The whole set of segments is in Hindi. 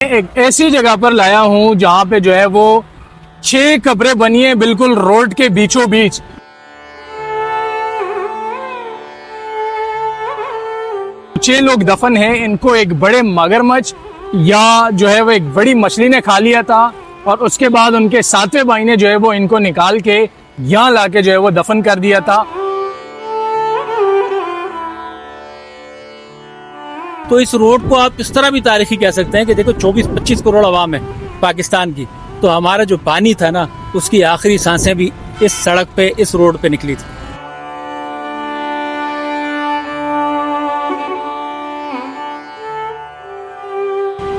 एक ऐसी जगह पर लाया हूं जहां पे जो है वो 6 कब्रें बनी है बिल्कुल रोड के बीचों बीच। छह लोग दफन हैं। इनको एक बड़े मगरमच्छ या जो है वो एक बड़ी मछली ने खा लिया था और उसके बाद उनके 7वें भाई ने जो है वो इनको निकाल के यहाँ लाके जो है वो दफन कर दिया था। तो इस रोड को आप इस तरह भी तारीखी कह सकते हैं कि देखो 24-25 करोड़ आवाम है पाकिस्तान की, तो हमारा जो पानी था ना उसकी आखिरी सांसें भी इस सड़क पे, इस रोड पे निकली थी।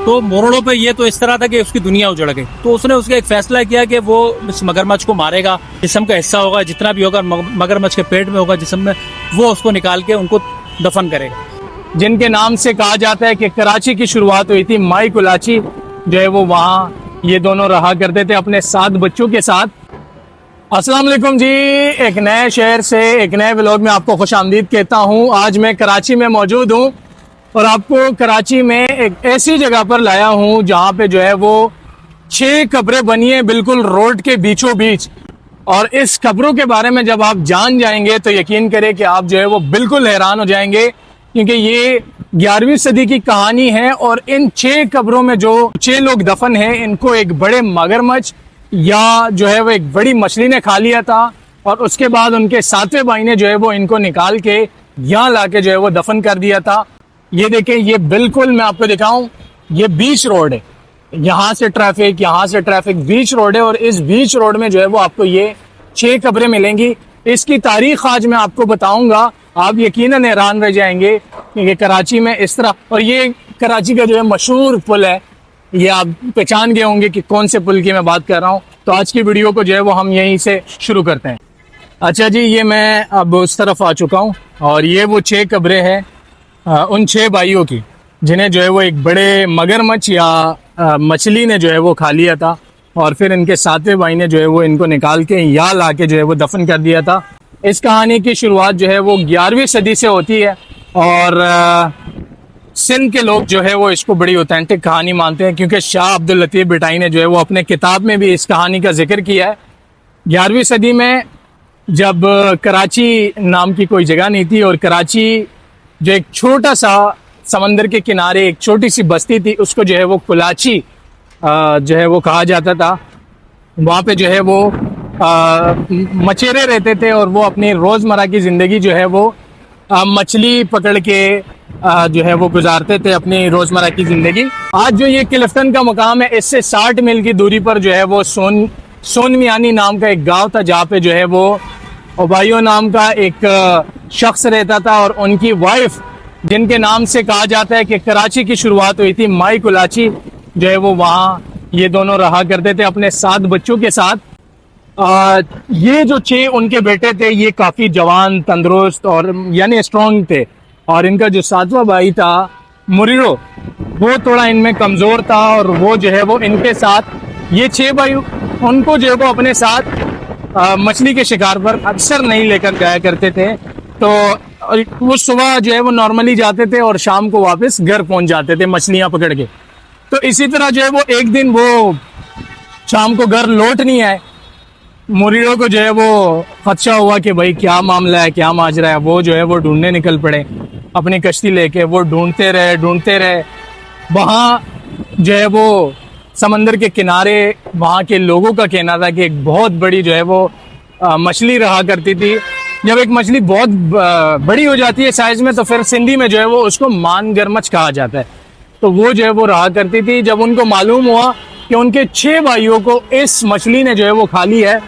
तो मोरड़ों पे ये तो इस तरह था कि उसकी दुनिया उजड़ गई, तो उसने उसका एक फैसला किया कि वो इस मगरमच्छ को मारेगा, जिस्म का हिस्सा होगा जितना भी होगा मगरमच्छ के पेट में होगा जिस्म में, वो उसको निकाल के उनको दफन करेगा। जिनके नाम से कहा जाता है कि कराची की शुरुआत हुई थी। माई कुलाची जो है वो वहाँ ये दोनों रहा करते थे अपने 7 बच्चों के साथ। अस्सलाम वालेकुम जी, एक नए शहर से एक नए व्लॉग में आपको खुश आमदीद कहता हूँ। आज मैं कराची में मौजूद हूँ और आपको कराची में एक ऐसी जगह पर लाया हूँ जहाँ पे जो है वो 6 कब्रें बनी है बिल्कुल रोड के बीचों बीच। और इस कब्रों के बारे में जब आप जान जाएंगे तो यकीन करें कि आप जो है वो बिल्कुल हैरान हो जाएंगे, क्योंकि ये 11वीं सदी की कहानी है। और इन 6 कब्रों में जो 6 लोग दफन हैं, इनको एक बड़े मगरमच्छ या जो है वो एक बड़ी मछली ने खा लिया था और उसके बाद उनके 7वें भाई ने जो है वो इनको निकाल के यहाँ लाके जो है वो दफन कर दिया था। ये देखें, ये बिल्कुल मैं आपको दिखाऊं, ये बीच रोड है। यहाँ से ट्रैफिक बीच रोड है और इस बीच रोड में जो है वो आपको ये 6 कब्रें मिलेंगी। इसकी तारीख आज मैं आपको बताऊंगा, आप यकीनन हैरान रह जाएंगे कि कराची में इस तरह। और ये कराची का जो है मशहूर पुल है, ये आप पहचान गए होंगे कि कौन से पुल की मैं बात कर रहा हूँ। तो आज की वीडियो को जो है वो हम यहीं से शुरू करते हैं। अच्छा जी, ये मैं अब उस तरफ आ चुका हूँ और ये वो 6 कब्रें हैं उन 6 भाइयों की, जिन्हें जो है वो एक बड़े मगरमच्छ या मछली ने जो है वो खा लिया था और फिर इनके 7वें भाई ने जो है वो इनको निकाल के यहाँ ला के जो है वो दफन कर दिया था। इस कहानी की शुरुआत जो है वो 11वीं सदी से होती है और सिंध के लोग जो है वो इसको बड़ी ऑथेंटिक कहानी मानते हैं, क्योंकि शाह अब्दुल लतीफ़ बिटाई ने जो है वो अपने किताब में भी इस कहानी का जिक्र किया है। 11वीं सदी में जब कराची नाम की कोई जगह नहीं थी और कराची जो एक छोटा सा समंदर के किनारे एक छोटी सी बस्ती थी, उसको जो है वो कुलाची जो है वो कहा जाता था। वहाँ पे जो है वो मछेरे रहते थे और वो अपनी रोज़मर्रा की ज़िंदगी जो है वो मछली पकड़ के जो है वो गुजारते थे अपनी रोज़मर्रा की ज़िंदगी। आज जो ये क्लिफ्टन का मकाम है, इससे 60 मील की दूरी पर जो है वो सोनमियानी नाम का एक गांव था, जहाँ पे जो है वो ओबायो नाम का एक शख्स रहता था और उनकी वाइफ, जिनके नाम से कहा जाता है कि कराची की शुरुआत हुई थी। माई कुलाची जो है वो वहाँ ये दोनों रहा करते थे अपने 7 बच्चों के साथ। ये जो 6 उनके बेटे थे, ये काफ़ी जवान, तंदुरुस्त और यानी स्ट्रॉन्ग थे। और इनका जो 7वां भाई था मुरीरो, वो थोड़ा इनमें कमज़ोर था और वो जो है वो इनके साथ, ये 6 भाई उनको जो है वो अपने साथ मछली के शिकार पर अक्सर नहीं लेकर जाया करते थे। तो वो सुबह जो है वो नॉर्मली जाते थे और शाम को वापस घर पहुंच जाते थे मछलियां पकड़ के। तो इसी तरह जो है वो एक दिन वो शाम को घर लौट नहीं आए। मुरीडो को जो है वो खदशा हुआ कि भाई क्या मामला है, क्या माजरा है। वो जो है वो ढूंढने निकल पड़े अपनी कश्ती लेके। वो ढूंढते रहे। वहाँ जो है वो समंदर के किनारे वहाँ के लोगों का कहना था कि एक बहुत बड़ी जो है वो मछली रहा करती थी। जब एक मछली बहुत बड़ी हो जाती है साइज में, तो फिर सिंधी में जो है वो उसको मानगरमच्छ कहा जाता है। तो वो जो है वो रहा करती थी। जब उनको मालूम हुआ कि उनके 6 भाइयों को इस मछली ने जो है वो खा ली है,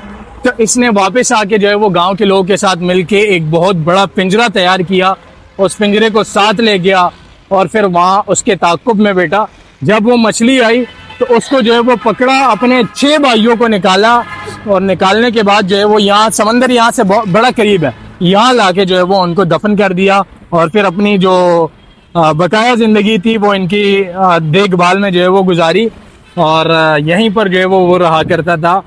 तो इसने वापस आके जो है वो गांव के लोगों के साथ मिलके एक बहुत बड़ा पिंजरा तैयार किया। उस पिंजरे को साथ ले गया और फिर वहाँ उसके ताक़ुब में बैठा। जब वो मछली आई तो उसको जो है वो पकड़ा, अपने 6 भाइयों को निकाला और निकालने के बाद जो है वो यहाँ समंदर यहाँ से बहुत बड़ा करीब है, यहाँ लाके जो है वो उनको दफन कर दिया। और फिर अपनी जो बकाया ज़िंदगी थी वो इनकी देखभाल में जो है वो गुजारी और यहीं पर जो है वो रहा करता था।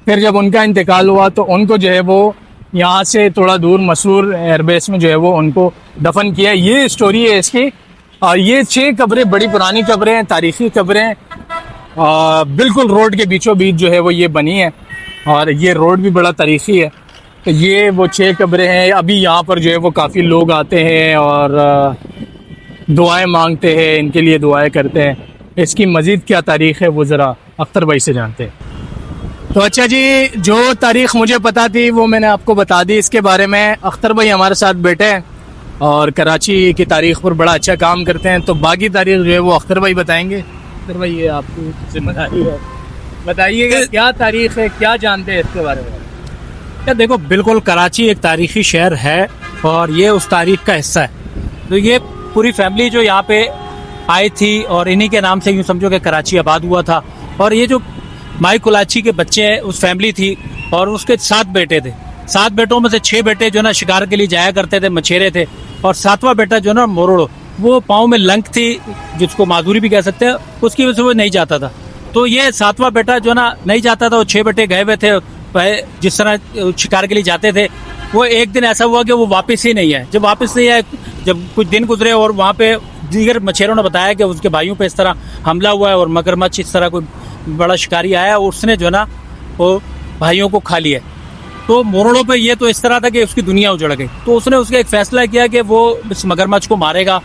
फिर जब उनका इंतकाल हुआ तो उनको जो है वो यहाँ से थोड़ा दूर मसूर एयरबेस में जो है वो उनको दफन किया। ये स्टोरी है इसकी। ये 6 कब्रें बड़ी पुरानी कब्रें हैं, तारीखी कब्रें हैं। बिल्कुल रोड के बीचों बीच जो है वो ये बनी है और ये रोड भी बड़ा तारीखी है। तो ये वो 6 कब्रें हैं। अभी यहाँ पर जो है वो काफ़ी लोग आते हैं और दुआएं मांगते हैं, इनके लिए दुआएं करते हैं। इसकी मज़ीद क्या तारीख़ है वो ज़रा अख्तर भाई से जानते हैं। तो अच्छा जी, जो तारीख़ मुझे पता थी वो मैंने आपको बता दी। इसके बारे में अख्तर भाई हमारे साथ बैठे हैं और कराची की तारीख़ पर बड़ा अच्छा काम करते हैं। तो बाकी तारीख़ जो है वो अख्तर भाई बताएंगे। अख्तर भाई ये आपकी जिम्मेदारी है, बताइएगा क्या तारीख़ है, क्या जानते हैं इसके बारे में। या देखो, बिल्कुल कराची एक तारीखी शहर है और ये उस तारीख का हिस्सा है। तो ये पूरी फैमिली जो यहाँ पे आई थी और इन्हीं के नाम से यूँ समझो कि कराची आबाद हुआ था। और ये जो माई कुलाची के बच्चे हैं उस फैमिली थी और उसके 7 बेटे थे। 7 बेटों में से 6 बेटे जो ना शिकार के लिए जाया करते थे, मछेरे थे। और 7वां बेटा जो ना मोरड़ो, वो पाँव में लंक थी जिसको माधुरी भी कह सकते हैं, उसकी वजह से वो नहीं जाता था। तो ये 7वां बेटा जो ना नहीं जाता था, वो 6 बेटे गए हुए थे जिस तरह शिकार के लिए जाते थे। वो एक दिन ऐसा हुआ कि वो वापस ही नहीं आए। जब वापस नहीं आए, जब कुछ दिन गुजरे और वहाँ पे दीगर मछेरों ने बताया कि उसके भाइयों पे इस तरह हमला हुआ है और मगरमच्छ इस तरह कोई बड़ा शिकारी आया और उसने जो ना वो भाइयों को खा लिया। तो मोरड़ों पे ये तो इस तरह था कि उसकी दुनिया उजड़ गई। तो उसने उसका एक फैसला किया कि वो इस मगरमच्छ को मारेगा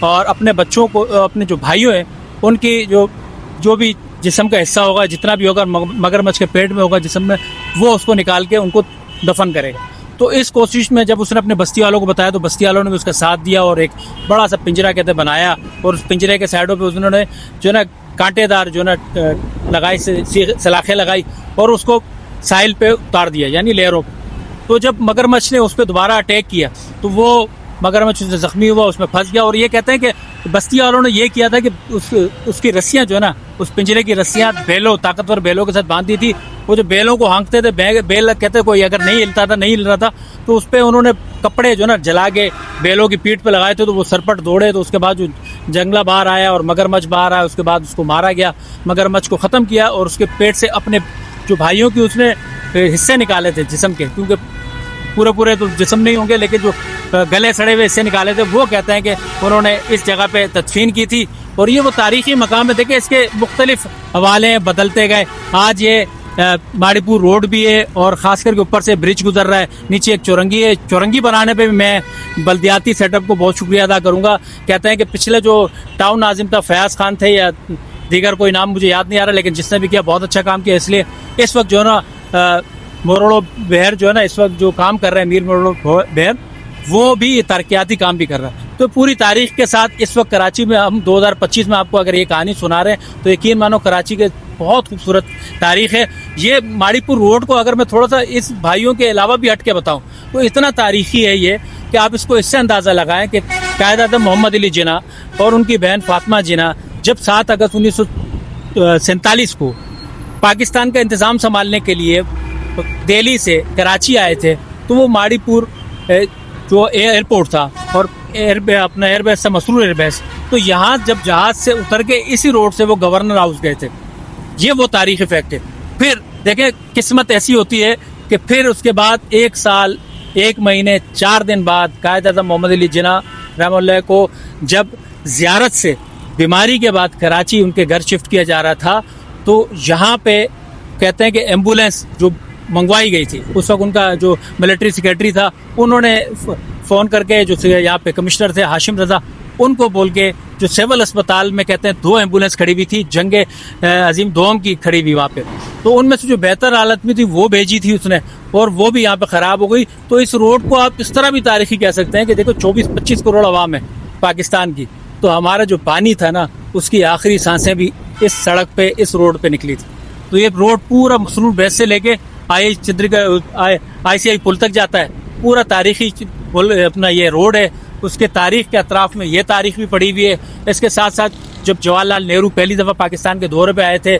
और अपने बच्चों को, अपने जो भाइयों हैं उनकी जो भी जिस्म का हिस्सा होगा, जितना भी होगा मगरमच्छ के पेट में होगा जिस्म में, वो उसको निकाल के उनको दफन करेगा। तो इस कोशिश में जब उसने अपने बस्ती वालों को बताया तो बस्ती वालों ने भी उसका साथ दिया और एक बड़ा सा पिंजरा कहते बनाया और उस पिंजरे के साइडों पे उन्होंने जो ना कांटेदार जो ना लगाई सलाखें लगाई और उसको साहिल पे उतार दिया, यानी लहरों पे। तो जब मगरमच्छ ने उस पर दोबारा अटैक किया तो वो मगरमच्छ से जख्मी हुआ, उसमें फंस गया। और ये कहते हैं कि बस्ती वालों ने ये किया था कि उसकी रस्सियाँ जो है ना, उस पिंजरे की रस्सियाँ बैलों, ताकतवर बैलों के साथ बांध दी थी। वो जो बैलों को हाँकते थे, बैल कहते कोई अगर नहीं हिलता था, नहीं हिल रहा था, तो उस पर उन्होंने कपड़े जो ना जला के बैलों की पीठ पे लगाए थे। तो वो सरपट दौड़े। तो उसके बाद जो जंगला बाहर आया और मगरमच्छ बाहर आया, उसके बाद उसको मारा गया, मगरमच्छ को ख़त्म किया और उसके पेट से अपने जो भाइयों की उसने हिस्से निकाले थे जिस्म के, क्योंकि पूरे तो जिस्म नहीं होंगे, लेकिन जो गले सड़े हुए हिस्से निकाले थे, वो कहते हैं कि उन्होंने इस जगह पे तदफीन की थी। और ये वो तारीखी मकाम है। देखिए, इसके मुख्तलिफ हवाले बदलते गए। आज ये माड़ीपुर रोड भी है और ख़ास करके ऊपर से ब्रिज गुजर रहा है, नीचे एक चौरंगी है। चौरंगी बनाने पे भी मैं बल्दियाती सेटअप को बहुत शुक्रिया अदा करूँगा। कहते हैं कि पिछले जो टाउन नाजिम था, फयाज खान थे या दीगर कोई नाम मुझे याद नहीं आ रहा, लेकिन जिसने भी किया बहुत अच्छा काम किया। इसलिए इस वक्त जो है ना मोरड़ो बहर जो है ना इस वक्त जो काम कर रहे हैं, मीर मोरड़ो बहर, वो भी तरक्याती काम भी कर रहा है। तो पूरी तारीख के साथ इस वक्त कराची में हम 2025 में आपको अगर ये कहानी सुना रहे हैं तो यकीन मानो कराची के बहुत खूबसूरत तारीख है। ये माड़ीपुर रोड को अगर मैं थोड़ा सा इस भाइयों के अलावा भी हट के बताऊं तो इतना तारीखी है ये कि आप इसको इससे अंदाज़ा लगाएं कि कायद-ए-आज़म मोहम्मद अली जिन्ना और उनकी बहन फातिमा जिन्ना जब 7 अगस्त 1947 को पाकिस्तान का इंतज़ाम संभालने के लिए दिल्ली से कराची आए थे, तो वो माड़ीपुर जो एयरपोर्ट था और अपना एयरबेस था मसरूर एयरबेस, तो यहाँ जब जहाज से उतर के इसी रोड से वो गवर्नर हाउस गए थे। ये वो तारीख़ी फैक्ट है। फिर देखें, किस्मत ऐसी होती है कि फिर उसके बाद 1 साल 1 महीने 4 दिन बाद कायद-ए-आज़म मोहम्मद अली जिन्ना रहमतुल्लाह को जब ज़ियारत से बीमारी के बाद कराची उनके घर शिफ्ट किया जा रहा था, तो यहाँ पे कहते हैं कि एम्बुलेंस जो मंगवाई गई थी, उस वक्त उनका जो मिलिट्री सेक्रेटरी था, उन्होंने फ़ोन करके जो यहाँ पे कमिश्नर थे हाशिम रज़ा, उनको बोल के जो सिविल अस्पताल में कहते हैं 2 एम्बुलेंस खड़ी हुई थी, जंगे अजीम दोम की खड़ी हुई वहाँ पे, तो उनमें से जो बेहतर हालत में थी वो भेजी थी उसने, और वो भी यहाँ पे ख़राब हो गई। तो इस रोड को आप इस तरह भी तारीखी कह सकते हैं कि देखो 24-25 करोड़ आवाम है पाकिस्तान की, तो हमारा जो पानी था ना उसकी आखिरी सांसें भी इस सड़क पे, इस रोड पे निकली थी। तो ये रोड पूरा मसरूर बेस से लेके ICI पुल तक जाता है। पूरा तारीखी अपना ये रोड है। उसके तारीख के अतराफ में ये तारीख भी पड़ी हुई है। इसके साथ साथ जब जवाहरलाल नेहरू पहली दफ़ा पाकिस्तान के दौरे पे आए थे,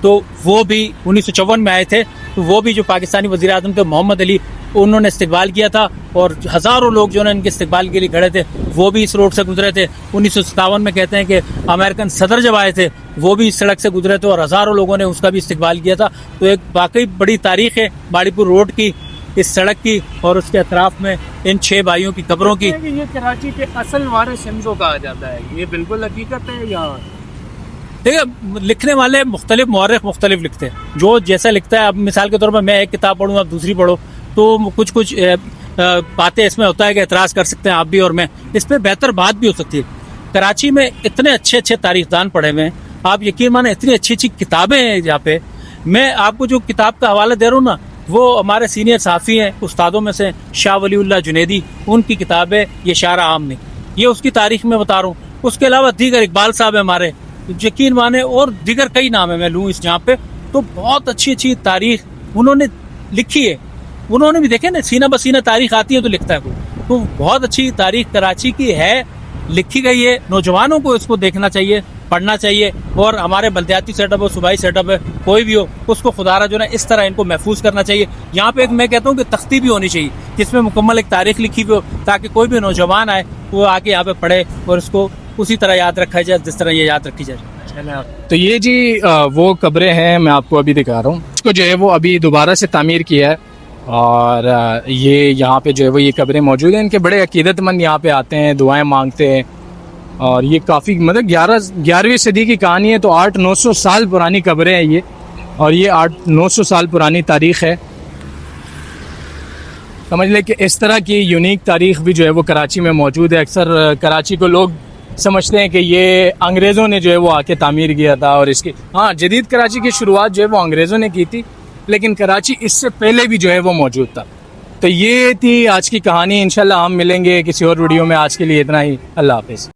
तो वो भी 1954 में आए थे, तो वो भी जो पाकिस्तानी वज़ीर आज़म थे मोहम्मद अली, उन्होंने इस्तकबाल किया था और हज़ारों लोग जो है इनके इस्तकबाल के लिए खड़े थे, वो भी इस रोड से गुजरे थे। 1957 में कहते हैं कि अमेरिकन सदर जब आए थे वो भी इस सड़क से गुजरे थे और हज़ारों लोगों ने उसका भी इस्तकबाल किया था। तो एक वाकई बड़ी तारीख़ है माड़ीपुर रोड की। इस सड़क की और उसके अतराफ में इन 6 भाइयों की कब्रों की। ये कराची के असल वारिस इनको कहा जाता है, ये बिल्कुल हकीकत है या? देखिए, लिखने वाले मुख्तलिफ मौरख मुख्तलिफ लिखते हैं, जो जैसा लिखता है। अब मिसाल के तौर पर मैं एक किताब पढ़ूँ, आप दूसरी पढ़ो, तो कुछ कुछ बातें इसमें होता है कि एतराज़ कर सकते हैं आप भी और मैं, इस पर बेहतर बात भी हो सकती है। कराची में इतने अच्छे अच्छे तारीखदान पढ़े हुए हैं, आप यकीन माने इतनी अच्छी अच्छी किताबें हैं यहाँ पे। मैं आपको जो किताब का हवाला दे रहा हूँ ना, वो हमारे सीनियर साफ़ी हैं, उस्तादों में से शाह वलीउल्लाह जुनैदी, उनकी किताब है ये शारा आम ने, ये उसकी तारीख में बता रहा हूँ। उसके अलावा दीगर इकबाल साहब है हमारे, यकीन माने, और दीगर कई नाम है मैं लूँ इस जहाँ पे, तो बहुत अच्छी अच्छी तारीख उन्होंने लिखी है। उन्होंने भी देखे ना, सीना बसीना तारीख आती है तो लिखता है कोई, तो बहुत अच्छी तारीख कराची की है, लिखी गई है। नौजवानों को इसको देखना चाहिए, पढ़ना चाहिए, और हमारे बल्दियाती सेटअप हो, सूबाई सेटअप है, कोई भी हो, उसको खुदारा जो है इस तरह इनको महफूज करना चाहिए। यहाँ पे एक मैं कहता हूँ कि तख्ती भी होनी चाहिए जिसमें मुकम्मल एक तारीख लिखी हुई हो, ताकि कोई भी नौजवान आए वो आके यहाँ पे पढ़े और इसको उसी तरह याद रखा जाए जिस तरह ये याद रखी जाए। तो ये जी वो कब्रें हैं, मैं आपको अभी दिखा रहा हूँ। इसको जो है वो अभी दोबारा से तामीर किया है, और ये यहाँ पे जो है वो ये कब्रें मौजूद हैं। इनके बड़े अकीदतमंद यहाँ पे आते हैं, दुआएं मांगते हैं, और ये काफ़ी मतलब 11वीं सदी की कहानी है, तो 800-900 साल पुरानी कब्रें हैं ये, और ये 800-900 साल पुरानी तारीख़ है। समझ लें कि इस तरह की यूनिक तारीख़ भी जो है वो कराची में मौजूद है। अक्सर कराची को लोग समझते हैं कि ये अंग्रेज़ों ने जो है वो आके तामीर किया था, और इसकी हाँ जदीद कराची की शुरुआत जो है वो अंग्रेज़ों ने की थी, लेकिन कराची इससे पहले भी जो है वो मौजूद था। तो ये थी आज की कहानी। इंशाल्लाह हम मिलेंगे किसी और वीडियो में। आज के लिए इतना ही, अल्लाह हाफ़िज़।